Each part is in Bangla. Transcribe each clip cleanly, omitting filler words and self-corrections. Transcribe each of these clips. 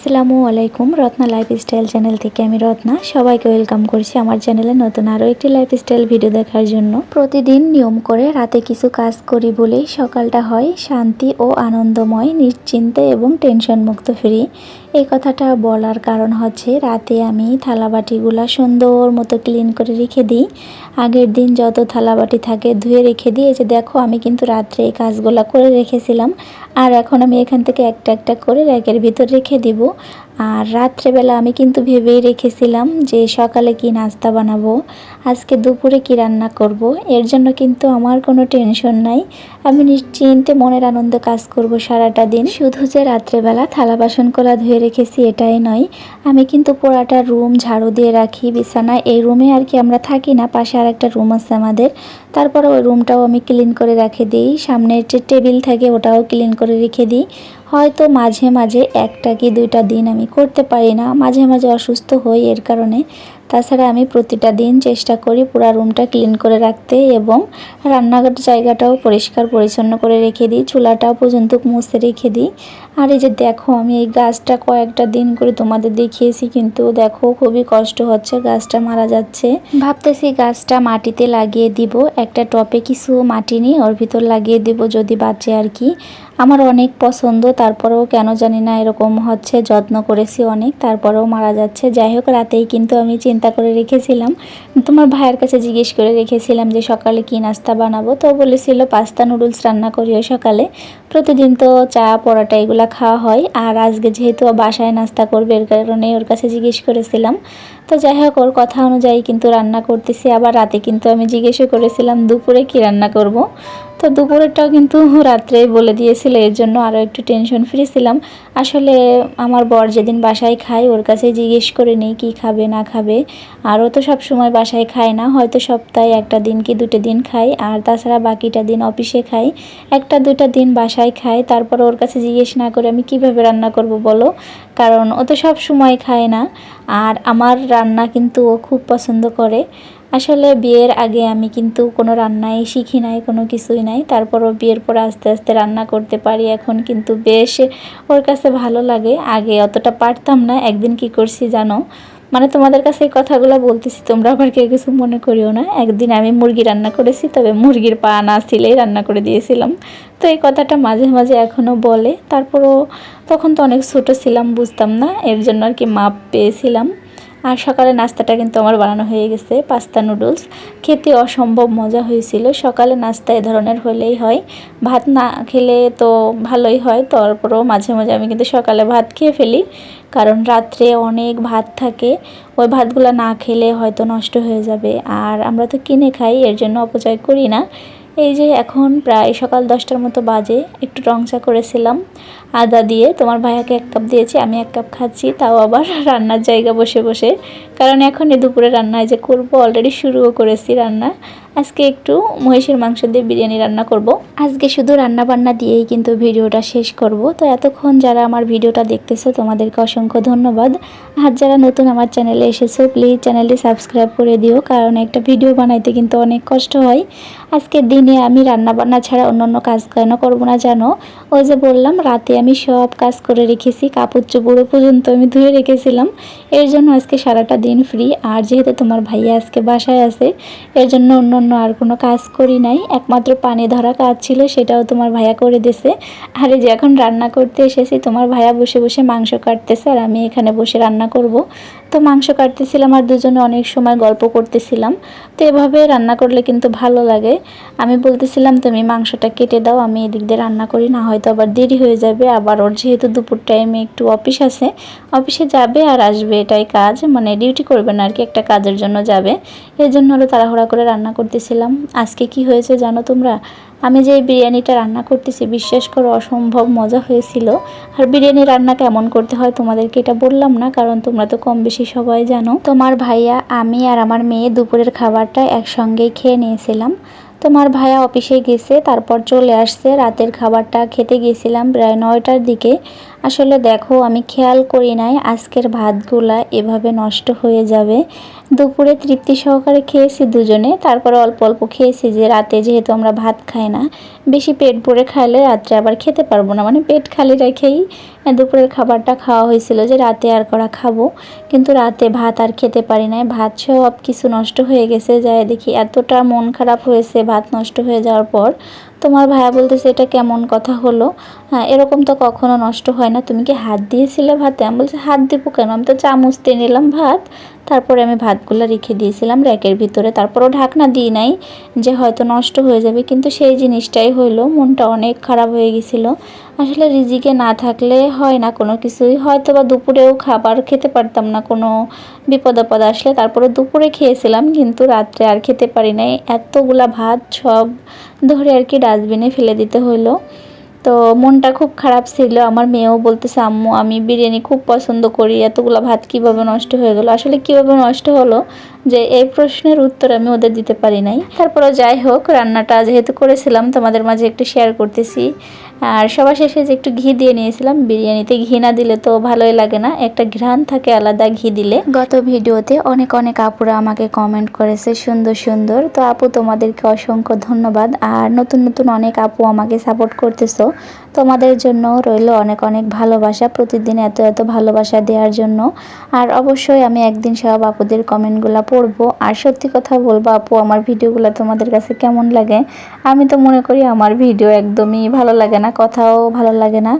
আসসালামু আলাইকুম। রত্না লাইফস্টাইল চ্যানেল থেকে আমি রত্না সবাইকে ওয়েলকাম করছি আমার চ্যানেলে নতুন আরও একটি লাইফস্টাইল ভিডিও দেখার জন্য। প্রতিদিন নিয়ম করে রাতে কিছু কাজ করি বলেই সকালটা হয় শান্তি ও আনন্দময়, নিশ্চিন্তে এবং টেনশন মুক্ত ফ্রি। এই কথাটা বলার কারণ হচ্ছে রাতে আমি থালাবাটিগুলো সুন্দর মতো ক্লিন করে রেখে দিই। আগের দিন যত থালাবাটি থাকে ধুয়ে রেখে দিই। এই যে দেখো, আমি কিন্তু রাত্রে এই কাজগুলো করে রেখেছিলাম আর এখন আমি এখান থেকে একটা একটা করে র্যাকের ভিতর রেখে দিব। আর রাত্রেবেলা আমি কিন্তু ভেবেই রেখেছিলাম যে সকালে কি নাস্তা বানাবো, আজকে দুপুরে কি রান্না করব। এর জন্য কিন্তু আমার কোনো টেনশন নাই, আমি নিশ্চিন্তে মনের আনন্দে কাজ করব সারাটা দিন। শুধু যে রাত্রেবেলা থালা বাসনগুলো ধুয়ে রেখেছি এটাই নয়, আমি কিন্তু পুরাটা রুম ঝাড়ু দিয়ে রাখি। বিছানা এই রুমে আর কি আমরা থাকি না, পাশে আর একটা রুম আছে আমাদের, তারপরে ওই রুমটাও আমি ক্লিন করে রেখে দিই। সামনের যে টেবিল থাকে ওটাও ক্লিন করে রেখে দিই। হয়তো মাঝে মাঝে একটা কি দুইটা দিন আমি করতে পারি না, মাঝে মাঝে অসুস্থ হই এর কারণে। তাছাড়া আমি প্রতিটা দিন চেষ্টা করি পুরো রুমটা ক্লিন করে রাখতে এবং রান্নাঘর জায়গাটাও পরিষ্কার পরিচ্ছন্ন করে রেখে দিই, চুলাটাও পর্যন্ত মুছে রেখে দিই। আর এই যে দেখো, আমি এই গাছটা কয়েকটা দিন করে তোমাদের দেখিয়েছি, কিন্তু দেখো খুবই কষ্ট হচ্ছে, গাছটা মারা যাচ্ছে। ভাবতেছি গাছটা মাটিতে লাগিয়ে দিব, একটা টপে কিছু মাটি নিয়ে ওর ভিতর লাগিয়ে দিব যদি বাঁচে আর কি। আমার অনেক পছন্দ, তারপরেও কেন জানি না এরকম হচ্ছে, যত্ন করেছি অনেক তারপরেও মারা যাচ্ছে। যাই হোক, রাতেই কিন্তু আমি চিন্তা করে রেখেছিলাম, তোমার ভাইয়ের কাছে জিজ্ঞেস করে রেখেছিলাম যে সকালে কি নাস্তা বানাবো, তো বলেছিল পাস্তা নুডলস রান্না করিও সকালে। প্রতিদিন তো চা পরোটা এগুলো খাওয়া হয়, আর আজকে যেহেতু বাসায় নাস্তা করবে এর কারণে ওর কাছে জিজ্ঞেস করেছিলাম। তো যাই হোক, ওর কথা অনুযায়ী কিন্তু রান্না করতেছি। আবার রাতে কিন্তু আমি জিজ্ঞেসও করেছিলাম দুপুরে কি রান্না করব। তো দুপুরেরটাও কিন্তু রাত্রেই বলে দিয়েছিল, এর জন্য আরও একটু টেনশন ফ্রি ছিলাম। আসলে আমার বর যেদিন বাসায় খায় ওর কাছে জিজ্ঞেস করে নেই কী খাবে না খাবে। আরও তো সব সময় বাসায় খায় না, হয়তো সপ্তাহে একটা দিন কি দুটো দিন খাই, আর তাছাড়া বাকিটা দিন অফিসে খাই। একটা দুইটা দিন বাসায় খাই, তারপর ওর কাছে জিজ্ঞেস না করে আমি কিভাবে রান্না করব বলো, কারণ ও তো সব সময় খায় না। আর আমার রান্না কিন্তু ও খুব পছন্দ করে। আসলে বিয়ের আগে আমি কিন্তু কোনো রান্নাই শিখি নাই, কোনো কিছুই নাই, তারপরও বিয়ের পর আস্তে আস্তে রান্না করতে পারি। এখন কিন্তু বেশ ওর কাছে ভালো লাগে, আগে অতটা পারতাম না। একদিন কি করছি জানো, মানে তোমাদের কাছে এই কথাগুলো বলতেছি তোমরা আবার কেউ কিছু মনে করিও না। একদিন আমি মুরগি রান্না করেছি, তবে মুরগির পা না ছিলেই রান্না করে দিয়েছিলাম। তো এই কথাটা মাঝে মাঝে এখনও বলে, তারপরও তখন তো অনেক ছোটো ছিলাম, বুঝতাম না, এর জন্য আর কি মাপ পেয়েছিলাম। আর সকালে নাস্তাটা কিন্তু আমার বানানো হয়ে গেছে, পাস্তা নুডলস। খেতে অসম্ভব মজা হয়েছিল। সকালে নাস্তা এ ধরনের হলেই হয়, ভাত না খেলে তো ভালোই হয়, তারপরেও মাঝে মাঝে আমি কিন্তু সকালে ভাত খেয়ে ফেলি, কারণ রাত্রে অনেক ভাত থাকে, ওই ভাতগুলো না খেলে হয়তো নষ্ট হয়ে যাবে। আর আমরা তো কিনে খাই, এর জন্য অপচয় করি না। এই যে এখন প্রায় সকাল 10টার মতো বাজে, একটু রং চা করেছিলাম আদা দিয়ে, তোমার ভাইয়াকে 1 কাপ দিয়েছি, আমি 1 কাপ খাচ্ছি, তাও আবার রান্নার জায়গা বসে বসে। কারণ এখন দুপুরে রান্নায় যে করব, অলরেডি শুরুও করেছি রান্না। আজকে একটু মহিষের মাংস দিয়ে বিরিয়ানি রান্না করব। আজকে শুধু রান্না বান্না দিয়েই কিন্তু ভিডিওটা শেষ করব। তো এতক্ষণ যারা আমার ভিডিওটা দেখতেছো তোমাদেরকে অসংখ্য ধন্যবাদ। আর যারা নতুন আমার চ্যানেলে এসেছো প্লিজ চ্যানেলটি সাবস্ক্রাইব করে দিও, কারণ একটা ভিডিও বানাইতে কিন্তু অনেক কষ্ট হয়। আজকের দিনে আমি রান্না বান্না ছাড়া অন্যান্য কাজ কেন করবো না জানো, ওই যে বললাম রাতে আমি সব কাজ করে রেখেছি, কাপড় চোপড় পর্যন্ত আমি ধুয়ে রেখেছিলাম। এর জন্য আজকে সারাটা দিন ফ্রি। আর যেহেতু তোমার ভাইয়া আজকে বাসায় আছে, এর জন্য অন্য আর কোনো কাজ করি নাই, একমাত্র পানি ধরা কাজ ছিল, সেটাও তোমার ভাইয়া করে দিয়েছে। আর এই যে এখন রান্না করতে এসেছি, তোমার ভাইয়া বসে বসে মাংস কাটতেছে আর আমি এখানে বসে রান্না করব। তো মাংস কাটতেছিলাম আর দুজনে অনেক সময় গল্প করতেছিলাম। তো এভাবে রান্না করলে কিন্তু ভালো লাগে। আমি বলতেছিলাম তুমি মাংসটা কেটে দাও, আমি এদিক দিয়ে রান্না করি, না হয়তো আবার দেরি হয়ে যাবে। আবার ওর যেহেতু দুপুর টাইমে একটু অফিস আছে, অফিসে যাবে আর আসবে, এটাই কাজ, মানে ডিউটি করবে না আর কি, একটা কাজের জন্য যাবে। এই জন্য আরও তাড়াহুড়া করে রান্না করতেছিলাম। আজকে কি হয়েছে জানো তোমরা, আমি যে বিরিয়ানিটা রান্না করতেছি বিশ্বাস করো অসম্ভব মজা হয়েছিল। আর বিরিয়ানি রান্না কেমন করতে হয় তোমাদেরকে এটা বললাম না, কারণ তোমরা তো কম বেশি সবাই জানো। তোমার ভাইয়া, আমি আর আমার মেয়ে দুপুরের খাবারটা একসঙ্গেই খেয়ে নিয়েছিলাম। তোমার ভাইয়া অফিসে গেছে, তারপর চলে আসছে, রাতের খাবারটা খেতে গিয়েছিলাম প্রায় 9টার দিকে। আসলে দেখো আমি খেয়াল করি নাই আজকের ভাতগুলা এভাবে নষ্ট হয়ে যাবে। দুপুরে তৃপ্তি সহকারে খেয়েছি দুজনে, তারপরে অল্প অল্প খেয়েছি, যে রাতে যেহেতু আমরা ভাত খাই না, বেশি পেট ভরে খাইলে রাত্রে আবার খেতে পারবো না, মানে পেট খালি রেখেই দুপুরের খাবারটা খাওয়া হয়েছিল যে রাতে আর করা খাবো। কিন্তু রাতে ভাত আর খেতে পারি নাই, ভাত সব কিছু নষ্ট হয়ে গেছে। যাই দেখি এতটা মন খারাপ হয়েছে ভাত নষ্ট হয়ে যাওয়ার পর। তোমার ভাইয়া বলতেছে এটা কেমন কথা হলো, হ্যাঁ এরকম তো কখনো নষ্ট হয় না, তুমি কি হাত দিয়েছিলে ভাতে? আমি বলছি হাত দিব কেন, আমি তো চামচ দিয়ে নিলাম ভাত, তারপরে আমি ভাতগুলো রেখে দিয়েছিলাম র্যাকের ভিতরে, তারপরও ঢাকনা দিই নাই যে হয়তো নষ্ট হয়ে যাবে। কিন্তু সেই জিনিসটাই হইলো, মনটা অনেক খারাপ হয়ে গেছিলো। আসলে রিজিকে না থাকলে হয় না কোনো কিছুই, হয়তো বা দুপুরেও খাবার খেতে পারতাম না কোনো বিপদ আপদ আসলে, তারপরে দুপুরে খেয়েছিলাম কিন্তু রাত্রে আর খেতে পারি নাই। এতগুলা ভাত সব ধরে আর কি ডাস্টবিনে ফেলে দিতে হইলো। তো মনটা খুব খারাপ ছিল। আমার মেয়েও বলতেছে আম্মু আমি বিরিয়ানি খুব পছন্দ করি, এতগুলো ভাত কিভাবে নষ্ট হয়ে গেল। আসলে কিভাবে নষ্ট হলো যে এই প্রশ্নের উত্তর আমি ওদের দিতে পারি নাই। তারপরে যাই হোক, রান্নাটা যেহেতু করেছিলাম তোমাদের মাঝে একটু শেয়ার করতেছি। আর সবার শেষে যে একটু ঘি দিয়ে নিয়েছিলাম, বিরিয়ানিতে ঘি না দিলে তো ভালোই লাগে না, একটা ঘ্রাণ থাকে আলাদা ঘি দিলে। গত ভিডিওতে অনেক অনেক আপুরা আমাকে কমেন্ট করেছে সুন্দর সুন্দর, তো আপু তোমাদেরকে অসংখ্য ধন্যবাদ। আর নতুন নতুন অনেক আপু আমাকে সাপোর্ট করতেছো, তোমাদের জন্য রইল অনেক অনেক ভালোবাসা, প্রতিদিন এত এত ভালোবাসা দেওয়ার জন্য। আর অবশ্যই আমি একদিন সব আপুদের কমেন্টগুলো পড়বো। আর সত্যি কথা বলবো আপু, আমার ভিডিওগুলো তোমাদের কাছে কেমন লাগে? আমি তো মনে করি আমার ভিডিও একদমই ভালো লাগে না, কথাও ভালো লাগে না,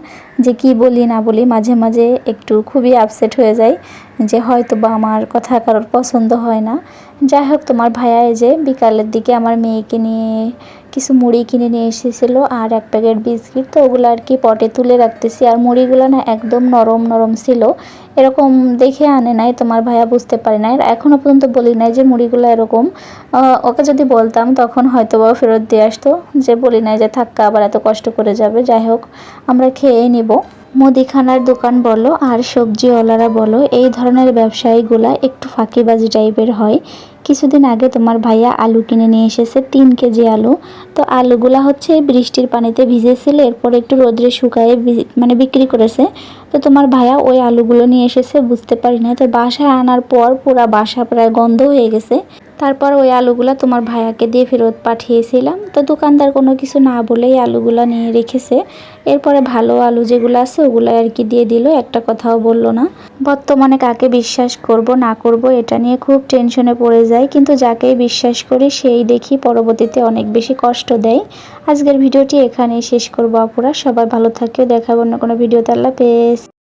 যে কি বলি না বলি, মাঝে মাঝে একটু খুবই আপসেট হয়ে যায় যে হয়তো বা আমার কথা কারোর পছন্দ হয় না। যাই হোক, তোমার ভাইয়া এই যে বিকালের দিকে আমার মেয়েকে নিয়ে কিছু মুড়ি কিনে নিয়ে এসেছিলো আর এক প্যাকেট বিস্কিট, তো ওগুলো আর কি পটে তুলে রাখতেছি। আর মুড়িগুলো না একদম নরম নরম ছিল, এরকম দেখে আনে নাই তোমার ভাইয়া, বুঝতে পারি নাই, এখনও পর্যন্ত বলি নাই যে মুড়িগুলো এরকম। ওকে যদি বলতাম তখন হয়তো বা ফেরত দিয়ে আসতো, যে বলি নাই যে থাক্কা আবার এত কষ্ট করে যাবে। যাই হোক, আমরা খেয়েই নিব। মুদিখানার দোকান বলো আর সবজিওয়ালারা বলো, এই ধরনের ব্যবসায়ীগুলা একটু ফাঁকিবাজি টাইপের হয়। কিছুদিন আগে তোমার ভাইয়া আলু কিনে নিয়ে এসেছে 3 কেজি আলু। তো আলুগুলা হচ্ছে বৃষ্টির পানিতে ভিজেছিল, এরপর একটু রোদ্রে শুকায়ে মানে বিক্রি করেছে। তো তোমার ভাইয়া ওই আলুগুলো নিয়ে এসেছে, বুঝতে পারি না, তো বাসায় আনার পর পুরা বাসা প্রায় গন্ধ হয়ে গেছে। তারপর ওই আলুগুলা তোমার ভাইয়াকে দিয়ে ফেরত পাঠিয়েছিলাম। তো দোকানদার কোনো কিছু না বলেই আলুগুলা নিয়ে রেখেছে। এরপরে ভালো আলু যেগুলো আছে ওগুলো আর কি দিয়ে দিল, একটা কথাও বললো না। বর্তমানে কাকে বিশ্বাস করব না করব এটা নিয়ে খুব টেনশনে পড়ে যায়, কিন্তু যাকেই বিশ্বাস করি সেই দেখি পরবর্তীতে অনেক বেশি কষ্ট দেয়। আজকের ভিডিওটি এখানেই শেষ করবো আপুরা, সবাই ভালো থাকিও, দেখাবো অন্য কোনো ভিডিওতে। আল্লাহ হাফেজ।